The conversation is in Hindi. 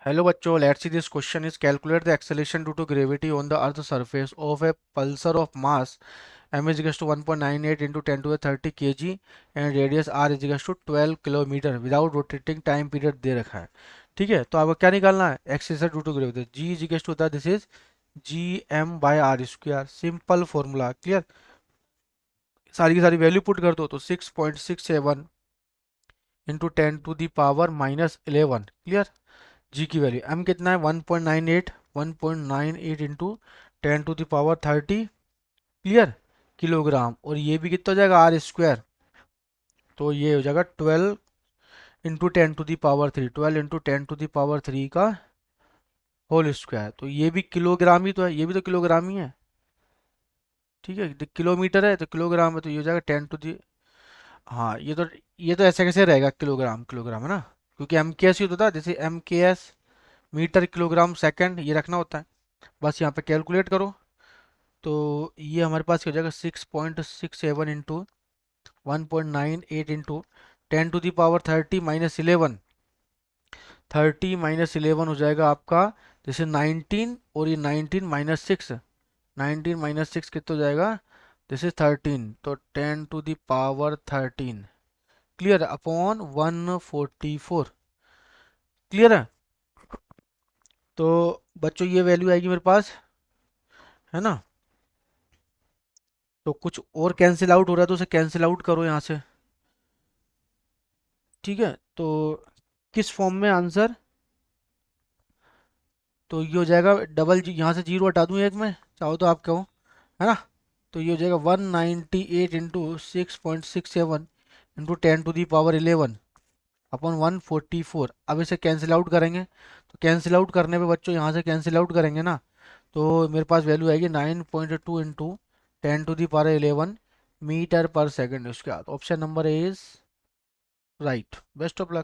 Hello बच्चों, let's see this question is calculate the acceleration due to gravity on the earth's surface of a pulsar of mass m is equals to 1.98 into 10 to the 30 kg and radius r is equals to 12 kilometre without rotating time period दे रखा है। ठीक है, तो आपको क्या निकालना है? acceleration due to gravity g is equals to होता है this is G M by R square, simple formula. Clear? सारी की सारी वैल्यू पुट कर दो तो 6.67 into 10 to the power minus 11। Clear? G की वैल्यू एम कितना है 1.98, 1.98 into 10 to the power 30। Clear? Kilogram. और ये भी कितना हो जाएगा आर स्क्वायर, तो ये हो जाएगा 12 into 10 to the power 3, 12 into 10 to the power 3 का होल स्क्वायर। तो ये भी किलोग्राम ही तो है, ये भी तो किलोग्राम ही है। ठीक है, तो किलोमीटर है तो किलोग्राम है, तो ये हो जाएगा 10 टू दी। हाँ, ये तो ऐसे कैसे रहेगा किलोग्राम किलोग्राम, है ना? क्योंकि एम के एस ही होता था, जैसे एम के एस मीटर किलोग्राम सेकंड ये रखना होता है। बस यहाँ पे कैलकुलेट करो तो ये हमारे पास क्या हो जाएगा 6.67 into 1.98 into 10 to the power 30 minus 11। 30 minus 11 हो जाएगा आपका जैसे 19, और ये 19 माइनस 6, 19 माइनस 6 कितना हो जाएगा? दिस इज 13, तो 10 to the power 13। Clear? Upon 144। Clear है? तो बच्चों ये वैल्यू आएगी मेरे पास, है ना? तो कुछ और कैंसिल आउट हो रहा है तो उसे कैंसिल आउट करो यहाँ से। ठीक है, तो किस फॉर्म में आंसर? तो ये हो जाएगा डबल जी, यहाँ से जीरो हटा दूँ एक में, चाहो तो आप कहो, है ना? तो ये हो जाएगा 198 into 6.67 into 10 to the power 11 upon 144। अब इसे कैंसिल आउट करेंगे, तो कैंसिल आउट करने पे बच्चों यहाँ से कैंसिल आउट करेंगे ना, तो मेरे पास वैल्यू आएगी 9.2 into 10 to the power 11 metre पर सेकंड। उसके बाद option number is right. Best of luck.